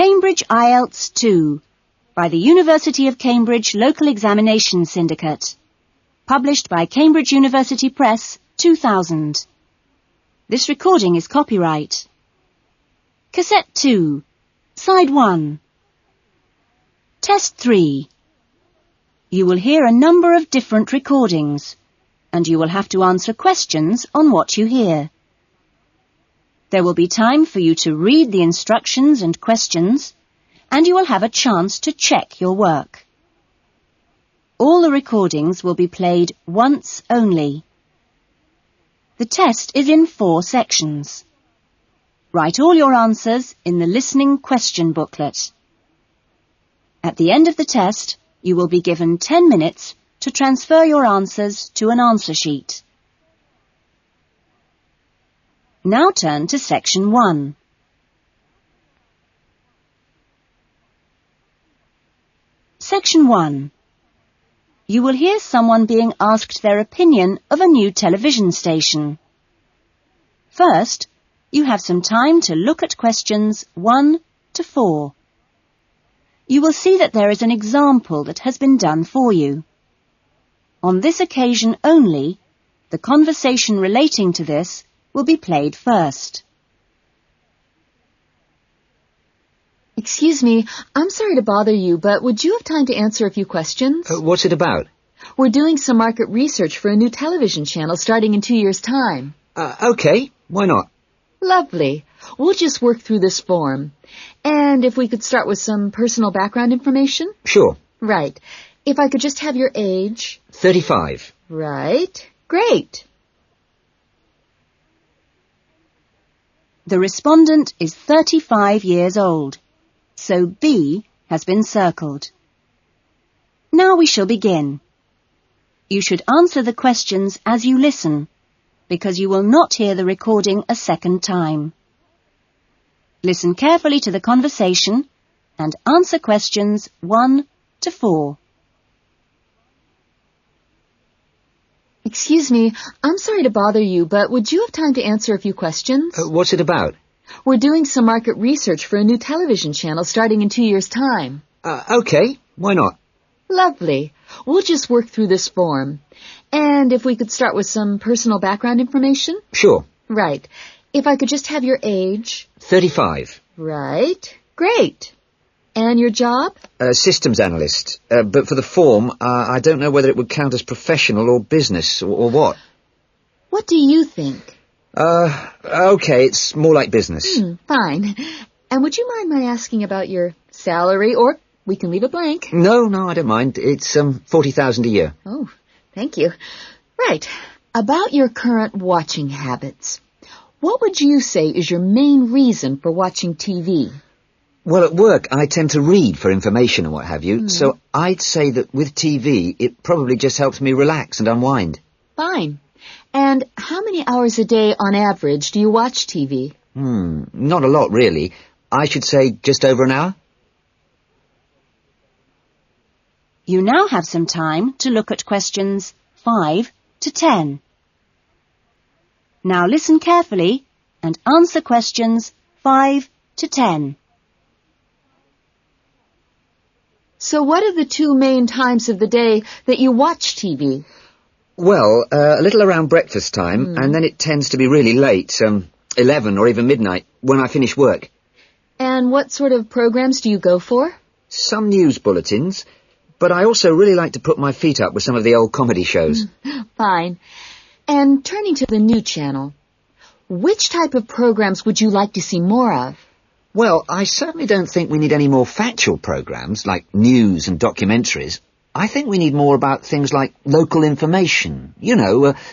Cambridge IELTS 2 by the University of Cambridge Local Examination Syndicate. Published by Cambridge University Press, 2000. This recording is copyright. Cassette 2, Side 1. Test 3. You will hear a number of different recordings, and you will have to answer questions on what you hear. There will be time for you to read the instructions and questions, and you will have a chance to check your work. All the recordings will be played once only. The test is in 4 sections. Write all your answers in the listening question booklet. At the end of the test, you will be given 10 minutes to transfer your answers to an answer sheet. Now turn to Section 1. Section 1. You will hear someone being asked their opinion of a new television station. First, you have some time to look at questions 1 to 4. You will see that there is an example that has been done for you. On this occasion only, the conversation relating to this will be played first. Excuse me, I'm sorry to bother you, but would you have time to answer a few questions? What's it about? We're doing some market research for a new television channel starting in 2 years' time. Okay, why not? Lovely. We'll just work through this form. And if we could start with some personal background information? Sure. Right. If I could just have your age? 35. Right. Great. The respondent is 35 years old, so B has been circled. Now we shall begin. You should answer the questions as you listen, because you will not hear the recording a second time. Listen carefully to the conversation and answer questions 1 to 4. Excuse me, I'm sorry to bother you, but would you have time to answer a few questions? What's it about? We're doing some market research for a new television channel starting in 2 years' time. Okay, why not? Lovely. We'll just work through this form. And if we could start with some personal background information? Sure. Right. If I could just have your age? 35. Right. Great. And your job? Systems analyst. But for the form, I don't know whether it would count as professional or business or what. What do you think? Okay, it's more like business. Fine. And would you mind my asking about your salary, or we can leave it blank? No, I don't mind. It's 40,000 a year. Oh, thank you. Right. About your current watching habits, what would you say is your main reason for watching TV? Well, at work, I tend to read for information and what have you, so I'd say that with TV, it probably just helps me relax and unwind. Fine. And how many hours a day, on average, do you watch TV? Not a lot, really. I should say just over an hour. You now have some time to look at questions 5 to 10. Now listen carefully and answer questions 5 to 10. So what are the 2 main times of the day that you watch TV? Well, a little around breakfast time, and then it tends to be really late, 11 or even midnight, when I finish work. And what sort of programs do you go for? Some news bulletins, but I also really like to put my feet up with some of the old comedy shows. Fine. And turning to the new channel, which type of programs would you like to see more of? Well, I certainly don't think we need any more factual programs, like news and documentaries. I think we need more about things like local information,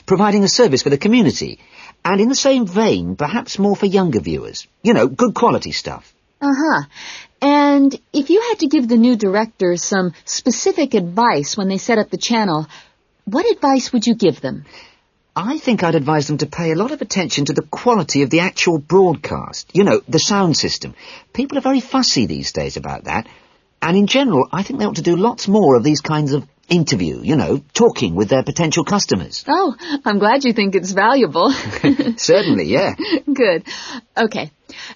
providing a service for the community. And in the same vein, perhaps more for younger viewers. Good quality stuff. Uh-huh. And if you had to give the new directors some specific advice when they set up the channel, what advice would you give them? I think I'd advise them to pay a lot of attention to the quality of the actual broadcast. The sound system. People are very fussy these days about that. And in general, I think they ought to do lots more of these kinds of interview, you know, talking with their potential customers. Oh, I'm glad you think it's valuable. Certainly, yeah. Good. Okay.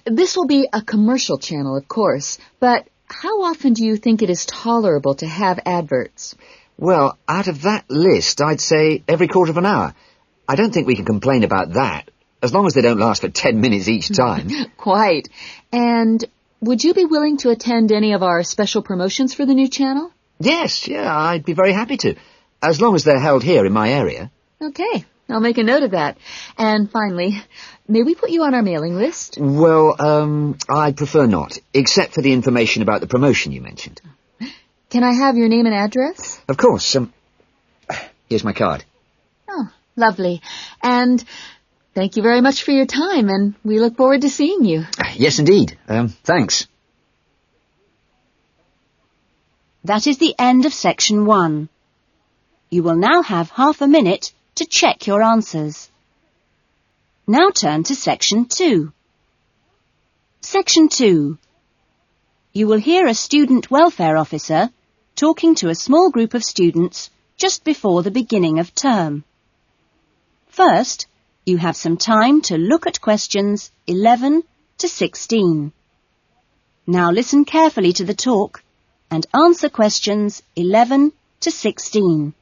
This will be a commercial channel, of course, but how often do you think it is tolerable to have adverts? Well, out of that list, I'd say every quarter of an hour. I don't think we can complain about that, as long as they don't last for 10 minutes each time. Quite. And would you be willing to attend any of our special promotions for the new channel? Yes, yeah, I'd be very happy to, as long as they're held here in my area. Okay, I'll make a note of that. And finally, may we put you on our mailing list? Well, I'd prefer not, except for the information about the promotion you mentioned. Can I have your name and address? Of course. Here's my card. Oh, lovely. And thank you very much for your time, and we look forward to seeing you. Yes, indeed. Thanks. That is the end of section 1. You will now have half a minute to check your answers. Now turn to section 2. Section 2. You will hear a student welfare officer talking to a small group of students just before the beginning of term. First, you have some time to look at questions 11 to 16. Now listen carefully to the talk and answer questions 11 to 16.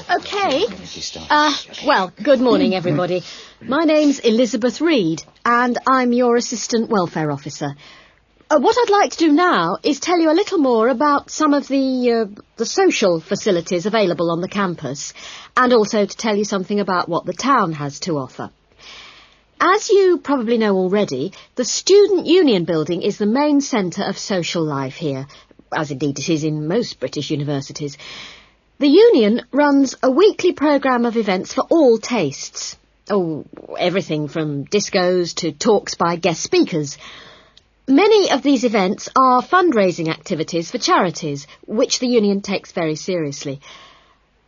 Okay. Well, good morning, everybody. My name's Elizabeth Reed, and I'm your Assistant Welfare Officer. What I'd like to do now is tell you a little more about some of the social facilities available on the campus, and also to tell you something about what the town has to offer. As you probably know already, the Student Union building is the main centre of social life here, as indeed it is in most British universities. The Union runs a weekly programme of events for all tastes. Oh, everything from discos to talks by guest speakers. Many of these events are fundraising activities for charities, which the Union takes very seriously.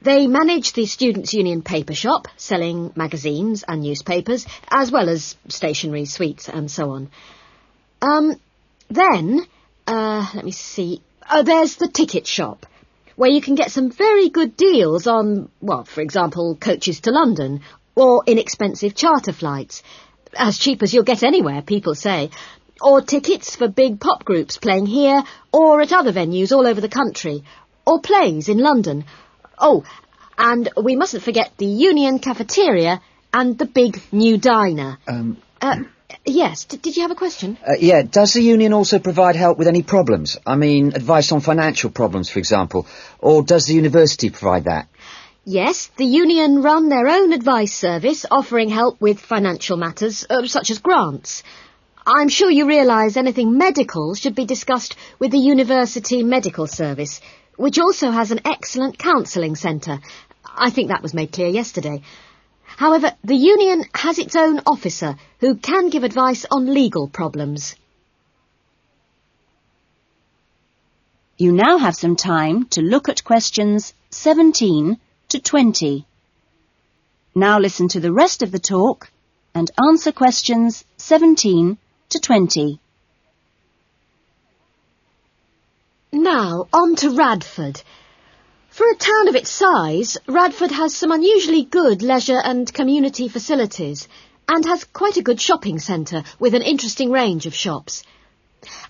They manage the Students' Union paper shop, selling magazines and newspapers, as well as stationery, sweets and so on. Let me see. There's the ticket shop, where you can get some very good deals on, well, for example, coaches to London, or inexpensive charter flights. As cheap as you'll get anywhere, people say. Or tickets for big pop groups playing here, or at other venues all over the country. Or plays in London. Oh, and we mustn't forget the Union cafeteria and the big new diner. Yes, did you have a question? Yeah, does the Union also provide help with any problems? I mean, advice on financial problems, for example. Or does the university provide that? Yes, the Union run their own advice service, offering help with financial matters, such as grants. I'm sure you realise anything medical should be discussed with the University Medical Service, which also has an excellent counselling centre. I think that was made clear yesterday. However, the Union has its own officer who can give advice on legal problems. You now have some time to look at questions 17 to 20. Now listen to the rest of the talk and answer questions 17 to 20. Now, on to Radford. For a town of its size, Radford has some unusually good leisure and community facilities and has quite a good shopping centre with an interesting range of shops.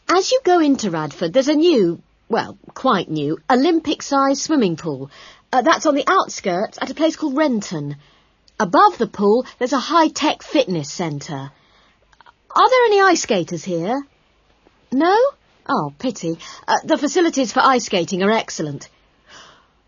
As you go into Radford, there's a new, well, quite new, Olympic-sized swimming pool. That's on the outskirts at a place called Renton. Above the pool, there's a high-tech fitness centre. Are there any ice skaters here? No? Oh, pity. The facilities for ice skating are excellent.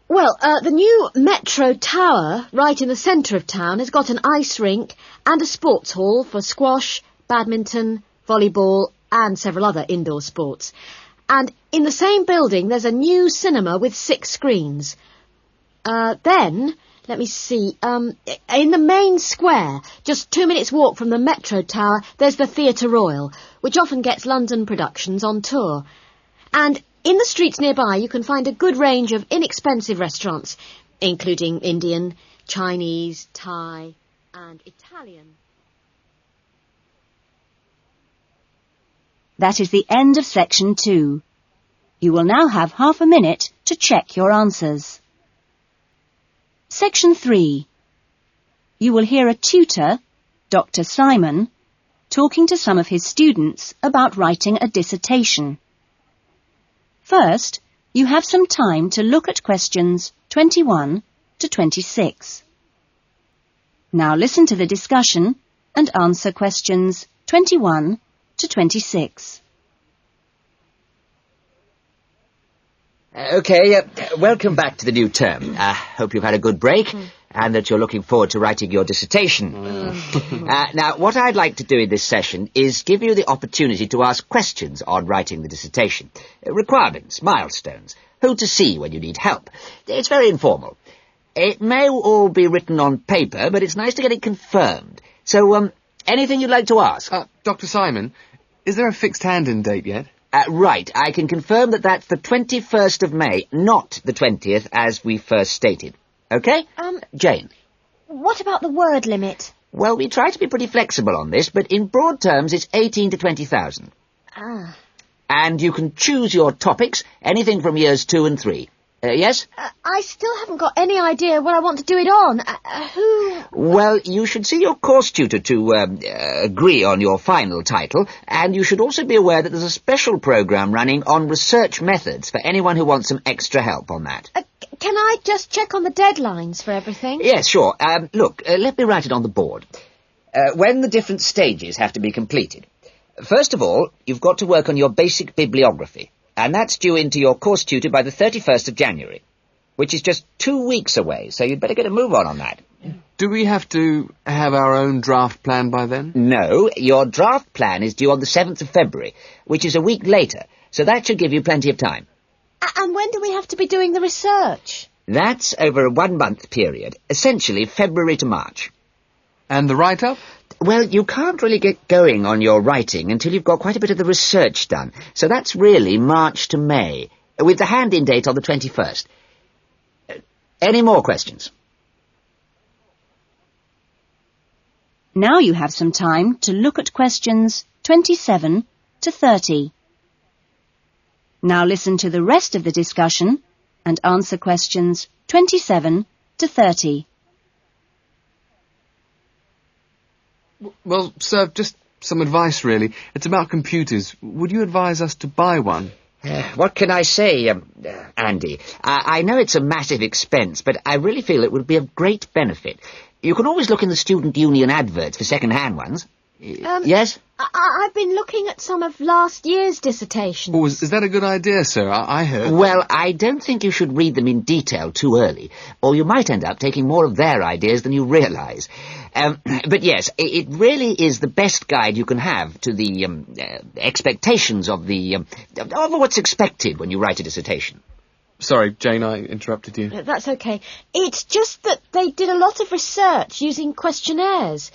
Well, the new Metro Tower, right in the centre of town, has got an ice rink and a sports hall for squash, badminton, volleyball and several other indoor sports. And in the same building, there's a new cinema with 6 screens. Then, let me see, in the main square, just 2 minutes' walk from the Metro Tower, there's the Theatre Royal, which often gets London productions on tour. And in the streets nearby, you can find a good range of inexpensive restaurants, including Indian, Chinese, Thai and Italian. That is the end of section 2. You will now have half a minute to check your answers. Section 3. You will hear a tutor, Dr. Simon, talking to some of his students about writing a dissertation. First, you have some time to look at questions 21 to 26. Now listen to the discussion and answer questions 21 to 26. Okay, welcome back to the new term. Hope you've had a good break and that you're looking forward to writing your dissertation. Now, what I'd like to do in this session is give you the opportunity to ask questions on writing the dissertation. Requirements, milestones, who to see when you need help. It's very informal. It may all be written on paper, but it's nice to get it confirmed. So, anything you'd like to ask? Dr. Simon, is there a fixed hand-in date yet? Right, I can confirm that that's the 21st of May, not the 20th, as we first stated. Okay? Jane? What about the word limit? Well, we try to be pretty flexible on this, but in broad terms, it's 18 to 20,000. Ah. And you can choose your topics, anything from years 2 and 3. Yes? I still haven't got any idea what I want to do it on. Who... Well, you should see your course tutor to agree on your final title, and you should also be aware that there's a special programme running on research methods for anyone who wants some extra help on that. Can I just check on the deadlines for everything? Yes, sure. Look, let me write it on the board. When the different stages have to be completed. First of all, you've got to work on your basic bibliography. And that's due into your course tutor by the 31st of January, which is just 2 weeks away, so you'd better get a move on that. Do we have to have our own draft plan by then? No, your draft plan is due on the 7th of February, which is a week later, so that should give you plenty of time. And when do we have to be doing the research? That's over a 1-month period, essentially February to March. And the write-up? Well, you can't really get going on your writing until you've got quite a bit of the research done. So that's really March to May, with the hand-in date on the 21st. Any more questions? Now you have some time to look at questions 27 to 30. Now listen to the rest of the discussion and answer questions 27 to 30. Well, sir, just some advice, really. It's about computers. Would you advise us to buy one? What can I say, Andy? I know it's a massive expense, but I really feel it would be of great benefit. You can always look in the student union adverts for second-hand ones. Yes? I've been looking at some of last year's dissertations. Oh, is that a good idea, sir? I heard... Well, I don't think you should read them in detail too early, or you might end up taking more of their ideas than you realise. But yes, it really is the best guide you can have to the expectations of what's expected when you write a dissertation. Sorry, Jane, I interrupted you. That's okay. It's just that they did a lot of research using questionnaires.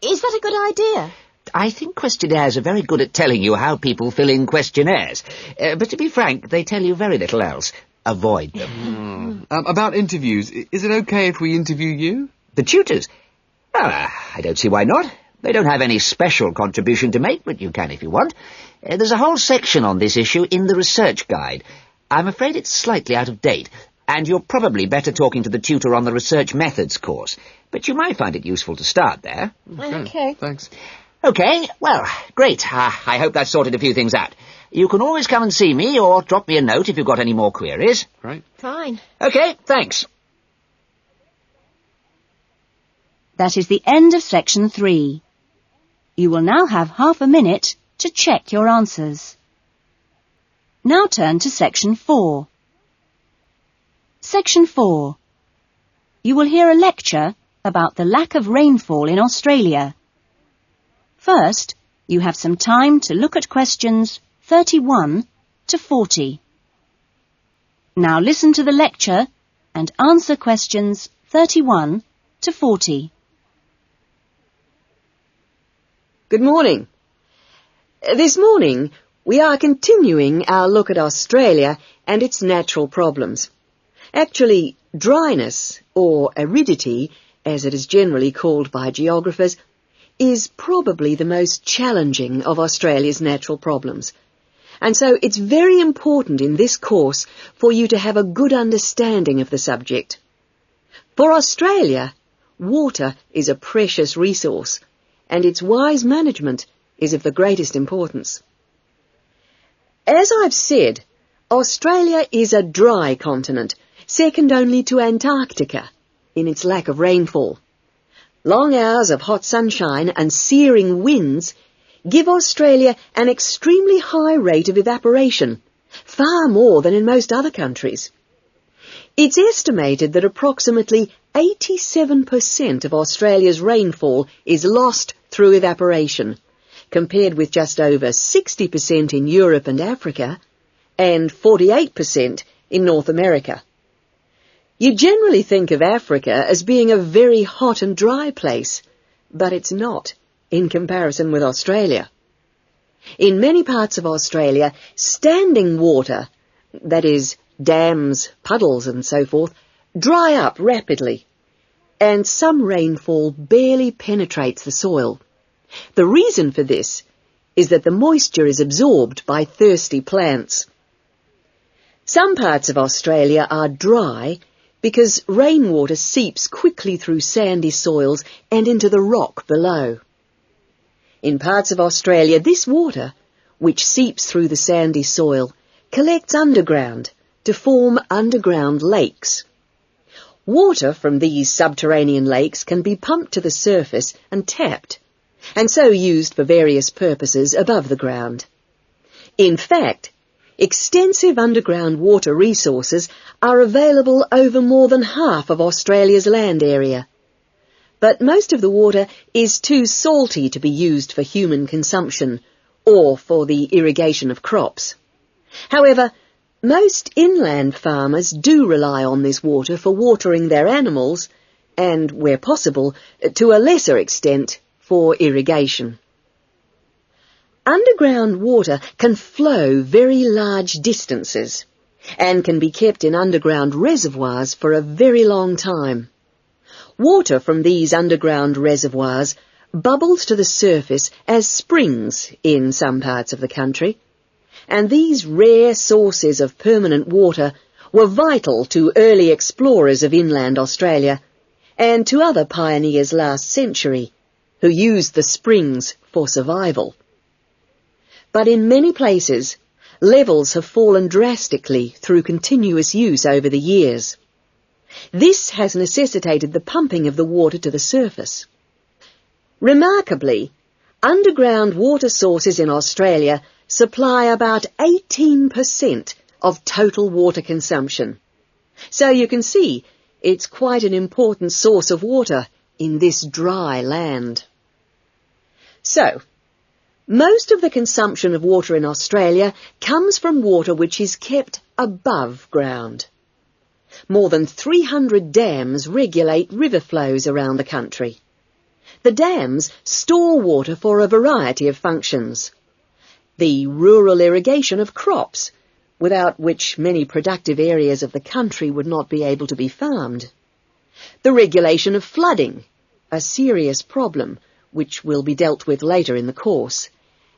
Is that a good idea? I think questionnaires are very good at telling you how people fill in questionnaires. But to be frank, they tell you very little else. Avoid them. About interviews, is it okay if we interview you? The tutors? Well, I don't see why not. They don't have any special contribution to make, but you can if you want. There's a whole section on this issue in the research guide. I'm afraid it's slightly out of date, and you're probably better talking to the tutor on the research methods course. But you might find it useful to start there. Okay. Thanks. Okay, well, great. I hope that sorted a few things out. You can always come and see me or drop me a note if you've got any more queries. Right. Fine. Okay, thanks. That is the end of section 3. You will now have half a minute to check your answers. Now turn to section 4. Section 4. You will hear a lecture about the lack of rainfall in Australia. First, you have some time to look at questions 31 to 40. Now listen to the lecture and answer questions 31 to 40. Good morning. This morning, we are continuing our look at Australia and its natural problems. Actually, dryness, or aridity, as it is generally called by geographers, is probably the most challenging of Australia's natural problems. And so it's very important in this course for you to have a good understanding of the subject. For Australia, water is a precious resource, and its wise management is of the greatest importance. As I've said, Australia is a dry continent, second only to Antarctica in its lack of rainfall. Long hours of hot sunshine and searing winds give Australia an extremely high rate of evaporation, far more than in most other countries. It's estimated that approximately 87% of Australia's rainfall is lost through evaporation, compared with just over 60% in Europe and Africa, and 48% in North America. You generally think of Africa as being a very hot and dry place, but it's not in comparison with Australia. In many parts of Australia, standing water, that is, dams, puddles and so forth, dry up rapidly, and some rainfall barely penetrates the soil. The reason for this is that the moisture is absorbed by thirsty plants. Some parts of Australia are dry because rainwater seeps quickly through sandy soils and into the rock below. In parts of Australia, this water, which seeps through the sandy soil, collects underground to form underground lakes. Water from these subterranean lakes can be pumped to the surface and tapped, and so used for various purposes above the ground. In fact, extensive underground water resources are available over more than half of Australia's land area. But most of the water is too salty to be used for human consumption or for the irrigation of crops. However, most inland farmers do rely on this water for watering their animals and, where possible, to a lesser extent, for irrigation. Underground water can flow very large distances and can be kept in underground reservoirs for a very long time. Water from these underground reservoirs bubbles to the surface as springs in some parts of the country, and these rare sources of permanent water were vital to early explorers of inland Australia and to other pioneers last century who used the springs for survival. But in many places, levels have fallen drastically through continuous use over the years. This has necessitated the pumping of the water to the surface. Remarkably, underground water sources in Australia supply about 18% of total water consumption. So you can see it's quite an important source of water in this dry land. So, most of the consumption of water in Australia comes from water which is kept above ground. More than 300 dams regulate river flows around the country. The dams store water for a variety of functions. The rural irrigation of crops, without which many productive areas of the country would not be able to be farmed. The regulation of flooding, a serious problem which will be dealt with later in the course.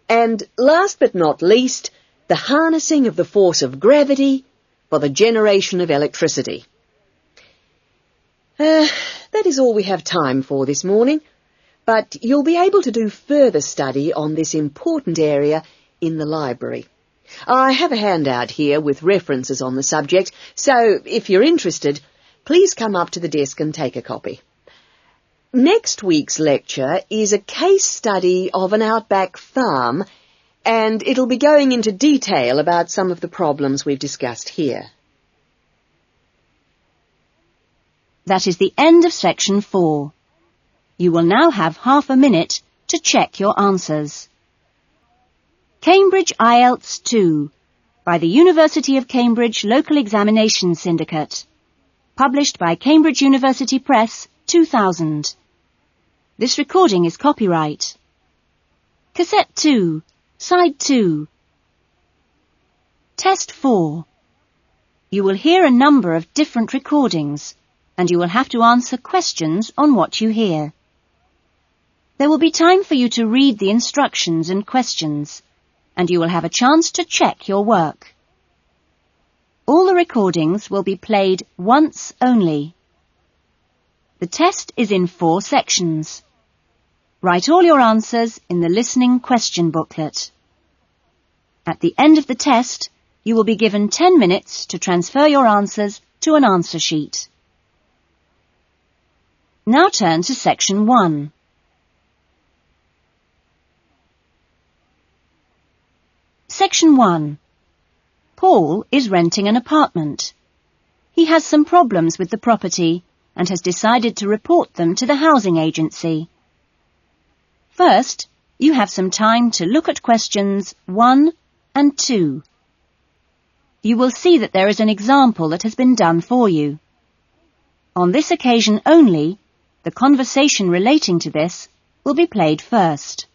And last but not least, the harnessing of the force of gravity for the generation of electricity. That is all we have time for this morning, but you'll be able to do further study on this important area in the library. I have a handout here with references on the subject, so if you're interested, please come up to the desk and take a copy. Next week's lecture is a case study of an outback farm, and it'll be going into detail about some of the problems we've discussed here. That is the end of section 4. You will now have half a minute to check your answers. Cambridge IELTS 2 by the University of Cambridge Local Examination Syndicate. Published by Cambridge University Press, 2000. This recording is copyright. Cassette 2, Side 2. Test 4. You will hear a number of different recordings, and you will have to answer questions on what you hear. There will be time for you to read the instructions and questions, and you will have a chance to check your work. All the recordings will be played once only. The test is in 4 sections. Write all your answers in the listening question booklet. At the end of the test, you will be given 10 minutes to transfer your answers to an answer sheet. Now turn to Section 1. Section 1. Paul is renting an apartment. He has some problems with the property and has decided to report them to the housing agency. First, you have some time to look at questions 1 and 2. You will see that there is an example that has been done for you. On this occasion only, the conversation relating to this will be played first.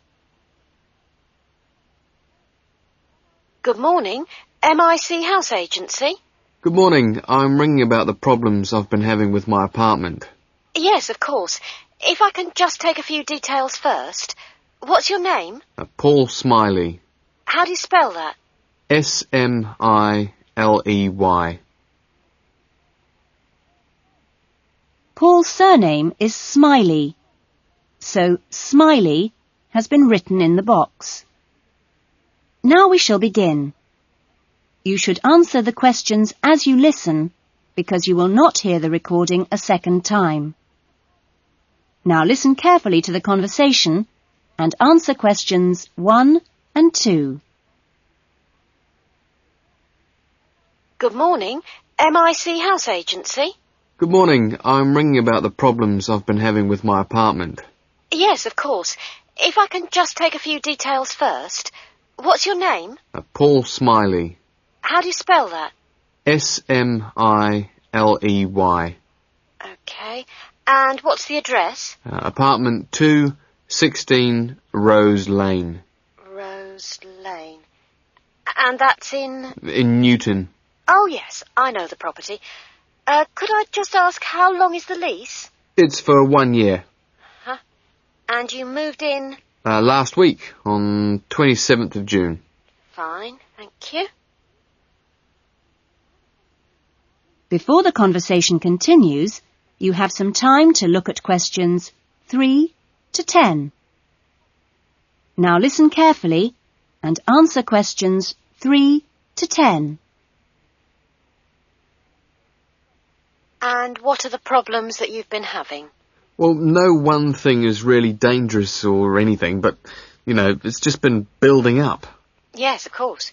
Good morning. MIC House Agency? Good morning. I'm ringing about the problems I've been having with my apartment. Yes, of course. If I can just take a few details first. What's your name? Paul Smiley. How do you spell that? Smiley. Paul's surname is Smiley, so Smiley has been written in the box. Now we shall begin. You should answer the questions as you listen, because you will not hear the recording a second time. Now listen carefully to the conversation and answer questions 1 and 2. Good morning. MIC House Agency? Good morning. I'm ringing about the problems I've been having with my apartment. Yes, of course. If I can just take a few details first. What's your name? Paul Smiley. How do you spell that? Smiley. Okay. And what's the address? Apartment 216 Rose Lane. Rose Lane. And that's in... In Newton. Oh, yes, I know the property. Could I just ask, how long is the lease? It's for 1 year. Huh? And you moved in? Last week, on 27th of June. Fine, thank you. Before the conversation continues, you have some time to look at questions 3 to 10. Now listen carefully and answer questions 3 to 10. And what are the problems that you've been having? Well, no one thing is really dangerous or anything, but, it's just been building up. Yes, of course.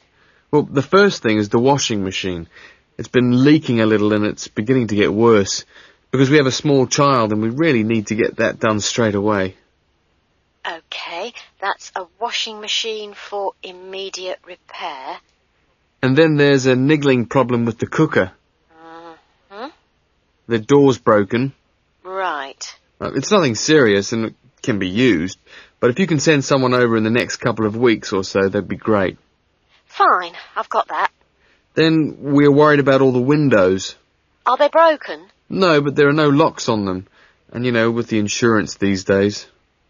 Well, the first thing is the washing machine. It's been leaking a little and it's beginning to get worse, because we have a small child and we really need to get that done straight away. Okay, that's a washing machine for immediate repair. And then there's a niggling problem with the cooker. Mm-hmm. The door's broken. Right. It's nothing serious and it can be used, but if you can send someone over in the next couple of weeks or so, that'd be great. Fine, I've got that. Then we're worried about all the windows. Are they broken? No, but there are no locks on them. And with the insurance these days.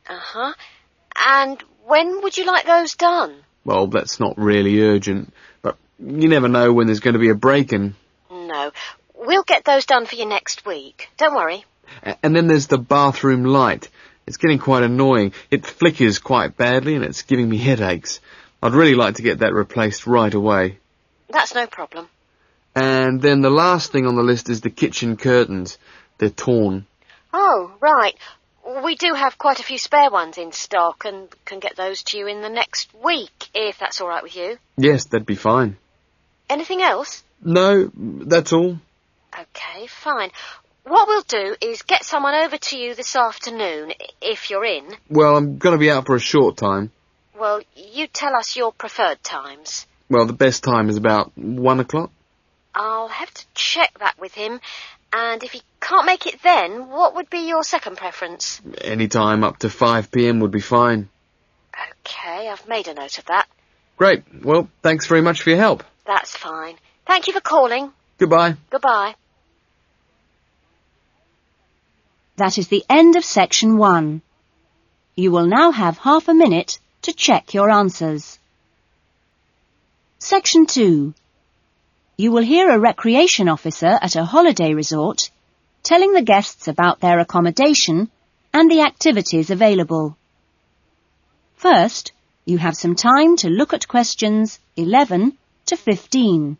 Uh-huh. And when would you like those done? Well, that's not really urgent, but you never know when there's going to be a break-in. No. We'll get those done for you next week. Don't worry. And then there's the bathroom light. It's getting quite annoying. It flickers quite badly and it's giving me headaches. I'd really like to get that replaced right away. That's no problem. And then the last thing on the list is the kitchen curtains. They're torn. Oh, right. We do have quite a few spare ones in stock and can get those to you in the next week, if that's all right with you. Yes, that'd be fine. Anything else? No, that's all. Okay, fine. What we'll do is get someone over to you this afternoon, if you're in. Well, I'm going to be out for a short time. Well, you tell us your preferred times. Well, the best time is about 1 o'clock. I'll have to check that with him, and if he can't make it then, what would be your second preference? Any time up to 5 p.m. would be fine. Okay, I've made a note of that. Great. Well, thanks very much for your help. That's fine. Thank you for calling. Goodbye. Goodbye. That is the end of Section 1. You will now have half a minute to check your answers. Section 2. You will hear a recreation officer at a holiday resort telling the guests about their accommodation and the activities available. First, you have some time to look at questions 11 to 15.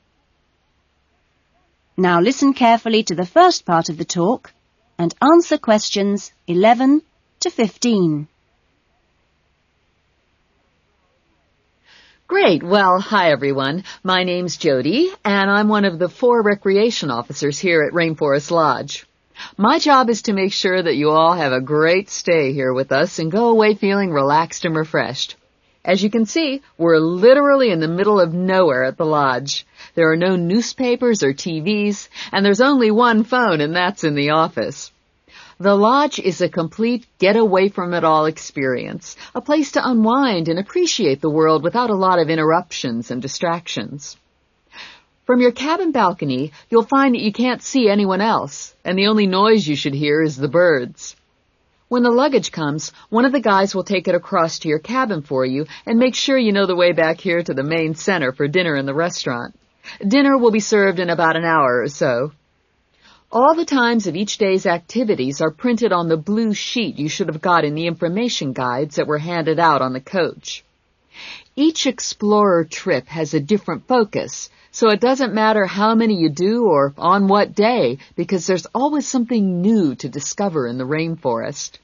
Now listen carefully to the first part of the talk and answer questions 11 to 15. Great. Well, hi everyone. My name's Jody, and I'm one of the 4 recreation officers here at Rainforest Lodge. My job is to make sure that you all have a great stay here with us and go away feeling relaxed and refreshed. As you can see, we're literally in the middle of nowhere at the lodge. There are no newspapers or TVs, and there's only one phone, and that's in the office. The lodge is a complete get-away-from-it-all experience, a place to unwind and appreciate the world without a lot of interruptions and distractions. From your cabin balcony, you'll find that you can't see anyone else, and the only noise you should hear is the birds. When the luggage comes, one of the guys will take it across to your cabin for you and make sure you know the way back here to the main center for dinner in the restaurant. Dinner will be served in about an hour or so. All the times of each day's activities are printed on the blue sheet you should have got in the information guides that were handed out on the coach. Each explorer trip has a different focus, so it doesn't matter how many you do or on what day, because there's always something new to discover in the rainforest.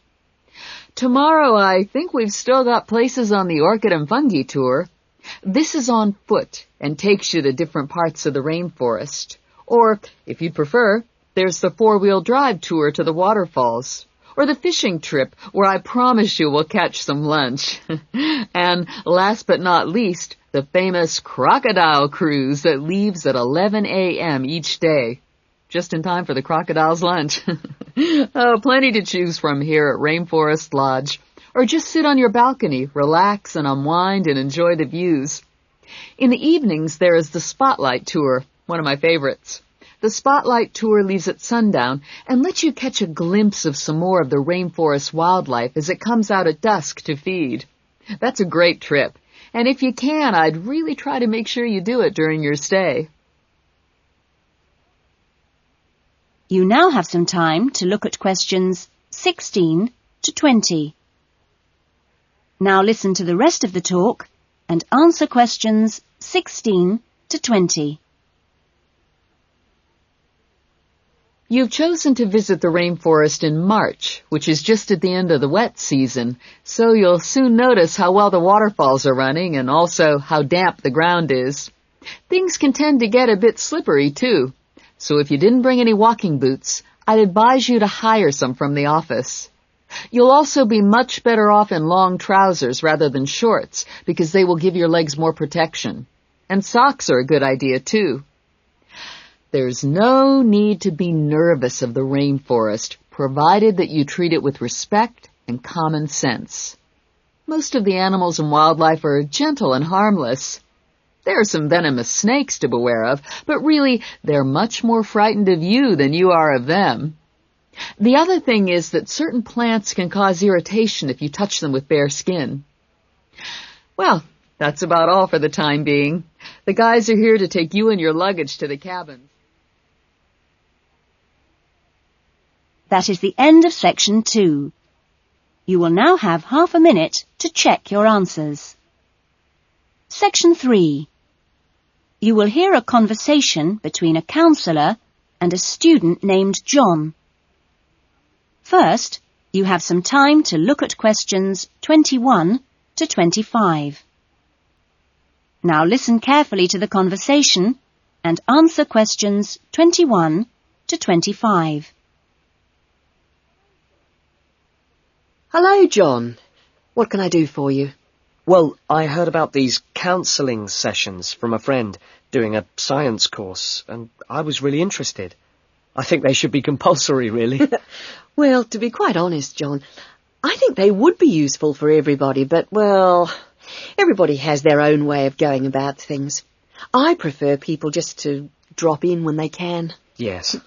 Tomorrow, I think we've still got places on the Orchid and Fungi tour. This is on foot and takes you to different parts of the rainforest. Or, if you'd prefer, there's the 4-wheel drive tour to the waterfalls. Or the fishing trip, where I promise you we'll catch some lunch. And last but not least, the famous crocodile cruise that leaves at 11 a.m. each day. Just in time for the crocodile's lunch. Oh, plenty to choose from here at Rainforest Lodge. Or just sit on your balcony, relax and unwind and enjoy the views. In the evenings, there is the Spotlight Tour, one of my favorites. The Spotlight Tour leaves at sundown and lets you catch a glimpse of some more of the rainforest wildlife as it comes out at dusk to feed. That's a great trip, and if you can, I'd really try to make sure you do it during your stay. You now have some time to look at questions 16 to 20. Now listen to the rest of the talk and answer questions 16 to 20. You've chosen to visit the rainforest in March, which is just at the end of the wet season, so you'll soon notice how well the waterfalls are running and also how damp the ground is. Things can tend to get a bit slippery, too, so if you didn't bring any walking boots, I'd advise you to hire some from the office. You'll also be much better off in long trousers rather than shorts, because they will give your legs more protection. And socks are a good idea, too. There's no need to be nervous of the rainforest, provided that you treat it with respect and common sense. Most of the animals and wildlife are gentle and harmless. There are some venomous snakes to beware of, but really, they're much more frightened of you than you are of them. The other thing is that certain plants can cause irritation if you touch them with bare skin. Well, that's about all for the time being. The guys are here to take you and your luggage to the cabin. That is the end of section 2. You will now have half a minute to check your answers. Section 3. You will hear a conversation between a counsellor and a student named John. First, you have some time to look at questions 21 to 25. Now listen carefully to the conversation and answer questions 21 to 25. Hello, John. What can I do for you? Well, I heard about these counselling sessions from a friend doing a science course, and I was really interested. I think they should be compulsory, really. Well, to be quite honest, John, I think they would be useful for everybody, but, well, everybody has their own way of going about things. I prefer people just to drop in when they can. Yes.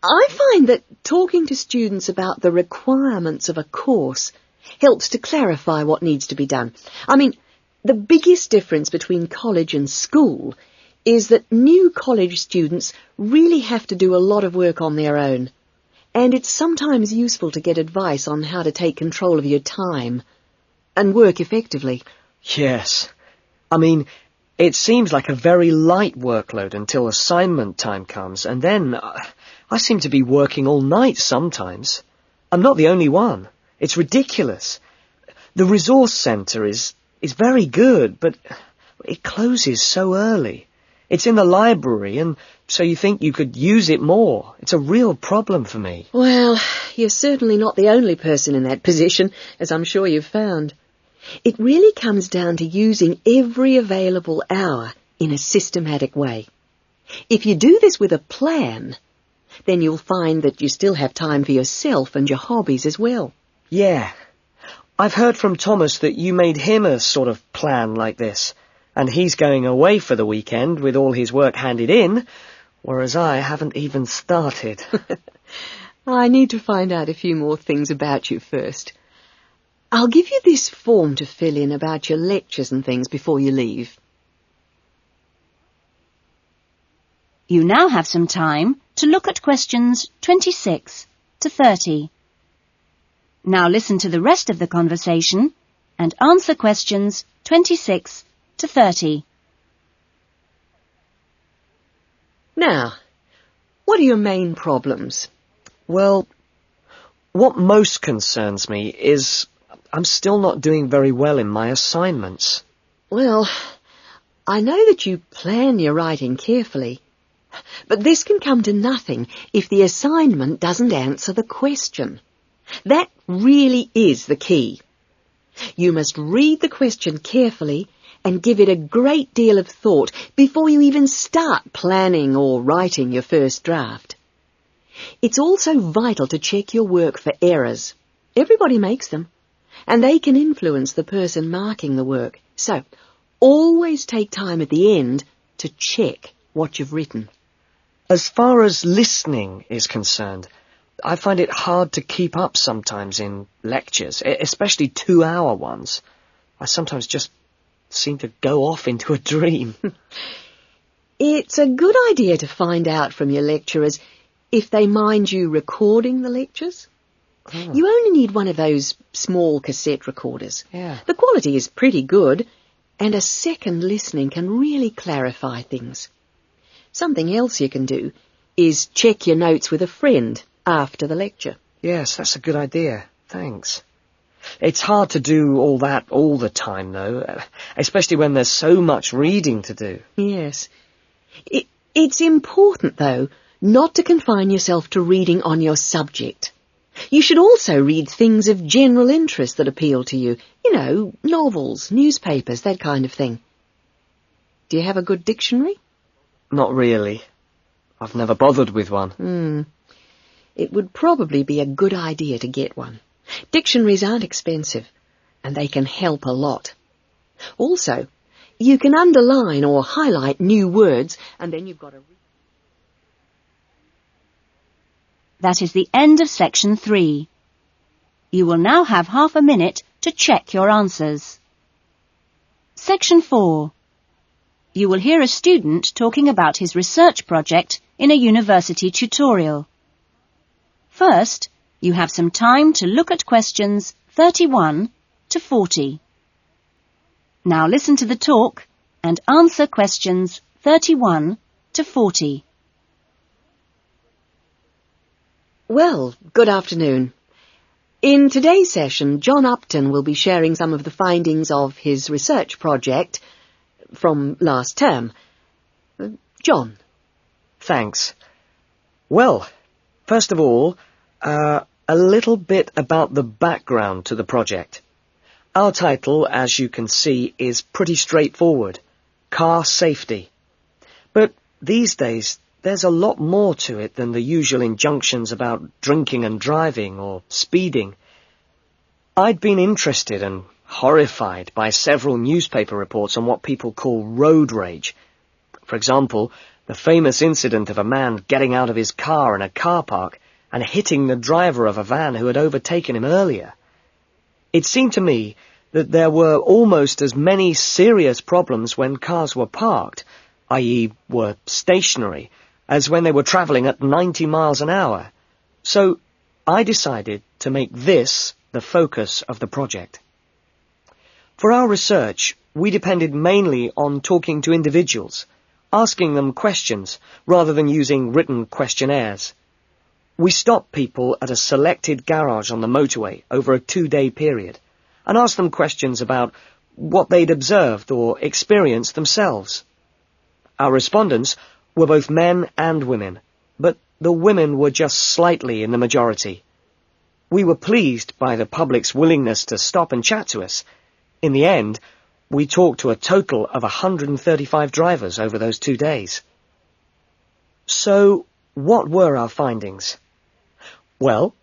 I find that talking to students about the requirements of a course helps to clarify what needs to be done. I mean, the biggest difference between college and school is that new college students really have to do a lot of work on their own, and it's sometimes useful to get advice on how to take control of your time and work effectively. Yes. I mean, it seems like a very light workload until assignment time comes, and then I seem to be working all night sometimes. I'm not the only one. It's ridiculous. The resource centre is very good, but it closes so early. It's in the library, and so you think you could use it more. It's a real problem for me. Well, you're certainly not the only person in that position, as I'm sure you've found. It really comes down to using every available hour in a systematic way. If you do this with a plan, then you'll find that you still have time for yourself and your hobbies as well. Yeah. I've heard from Thomas that you made him a sort of plan like this, and he's going away for the weekend with all his work handed in, whereas I haven't even started. I need to find out a few more things about you first. I'll give you this form to fill in about your lectures and things before you leave. You now have some time to look at questions 26 to 30. Now listen to the rest of the conversation and answer questions 26 to 30. Now, what are your main problems? Well, what most concerns me is I'm still not doing very well in my assignments. Well, I know that you plan your writing carefully, but this can come to nothing if the assignment doesn't answer the question. That really is the key. You must read the question carefully and give it a great deal of thought before you even start planning or writing your first draft. It's also vital to check your work for errors. Everybody makes them, and they can influence the person marking the work. So, always take time at the end to check what you've written. As far as listening is concerned, I find it hard to keep up sometimes in lectures, especially 2-hour ones. I sometimes just seem to go off into a dream. It's a good idea to find out from your lecturers if they mind you recording the lectures. Oh. You only need one of those small cassette recorders. Yeah. The quality is pretty good, and a second listening can really clarify things. Something else you can do is check your notes with a friend after the lecture. Yes, that's a good idea. Thanks. It's hard to do all that all the time, though, especially when there's so much reading to do. Yes. It's important, though, not to confine yourself to reading on your subject. You should also read things of general interest that appeal to you. You know, novels, newspapers, that kind of thing. Do you have a good dictionary? Not really. I've never bothered with one. It would probably be a good idea to get one. Dictionaries aren't expensive, and they can help a lot. Also, you can underline or highlight new words, and then you've got a... That is the end of section 3. You will now have half a minute to check your answers. Section 4. You will hear a student talking about his research project in a university tutorial. First, you have some time to look at questions 31 to 40. Now listen to the talk and answer questions 31 to 40. Well, good afternoon. In today's session, John Upton will be sharing some of the findings of his research project from last term. John. Thanks. Well, first of all, a little bit about the background to the project. Our title, as you can see, is pretty straightforward. Car safety. But these days, there's a lot more to it than the usual injunctions about drinking and driving or speeding. I'd been interested and horrified by several newspaper reports on what people call road rage. For example, the famous incident of a man getting out of his car in a car park and hitting the driver of a van who had overtaken him earlier. It seemed to me that there were almost as many serious problems when cars were parked, i.e. were stationary, as when they were travelling at 90 miles an hour. So I decided to make this the focus of the project. For our research, we depended mainly on talking to individuals, asking them questions rather than using written questionnaires. We stopped people at a selected garage on the motorway over a 2-day period and asked them questions about what they'd observed or experienced themselves. Our respondents were both men and women, but the women were just slightly in the majority. We were pleased by the public's willingness to stop and chat to us. In the end, we talked to a total of 135 drivers over those 2 days. So, what were our findings? Well,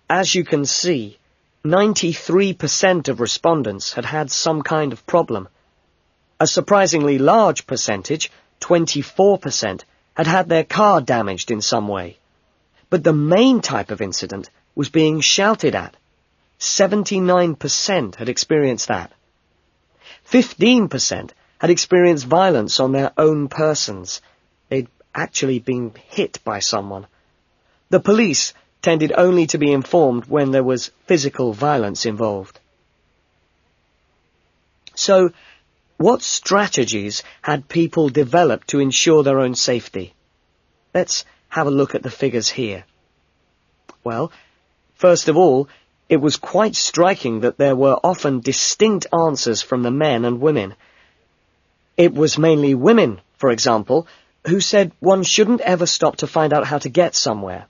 as you can see, 93% of respondents had had some kind of problem. A surprisingly large percentage, 24%, had had their car damaged in some way. But the main type of incident was being shouted at. 79% had experienced that. 15% had experienced violence on their own persons. They'd actually been hit by someone. The police tended only to be informed when there was physical violence involved. So, what strategies had people developed to ensure their own safety? Let's have a look at the figures here. Well, first of all, it was quite striking that there were often distinct answers from the men and women. It was mainly women, for example, who said one shouldn't ever stop to find out how to get somewhere,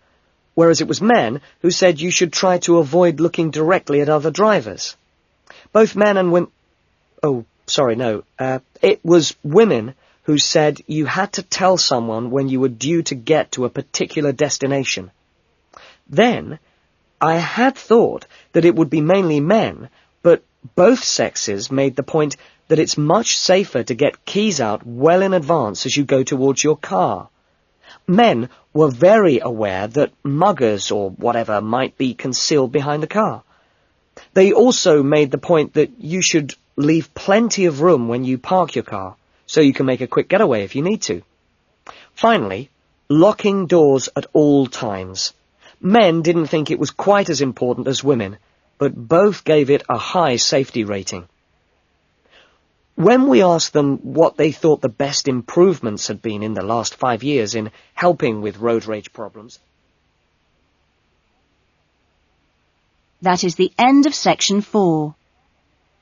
whereas it was men who said you should try to avoid looking directly at other drivers. Both men and women... It was women who said you had to tell someone when you were due to get to a particular destination. Then, I had thought that it would be mainly men, but both sexes made the point that it's much safer to get keys out well in advance as you go towards your car. Men were very aware that muggers or whatever might be concealed behind the car. They also made the point that you should leave plenty of room when you park your car, so you can make a quick getaway if you need to. Finally, locking doors at all times. Men didn't think it was quite as important as women, but both gave it a high safety rating. When we asked them what they thought the best improvements had been in the last 5 years in helping with road rage problems... That is the end of section 4.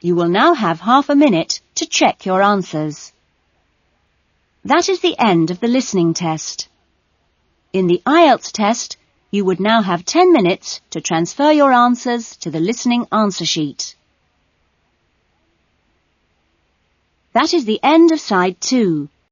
You will now have half a minute to check your answers. That is the end of the listening test. In the IELTS test, you would now have 10 minutes to transfer your answers to the listening answer sheet. That is the end of side 2.